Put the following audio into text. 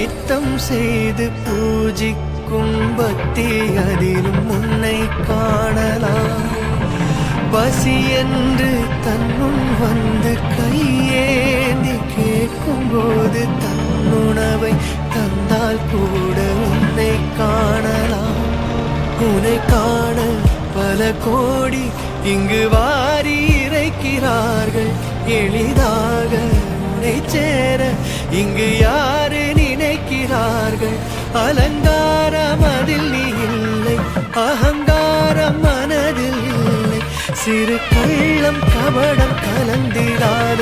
நித்தம் செய்து பூஜிக்கும் பக்தி அதிலும் உன்னை காணலாம். பசி என்று தன்னுள் வந்து கையேந்தி கேட்கும் போது தன்னுணவை தந்தால் கூட உன்னை காணலாம். உன்னை காண பல கோடி இங்கு வாரி இறைக்கிறார்கள். எளிதாக உன்னை சேர இங்கு யாரு நினைக்கிறார்கள்? அலங்காரம் அதில் நீ இல்லை, அகங்காரம் மனதில் இல்லை. சிறு கள்ளம் கபடம் கலந்திடாத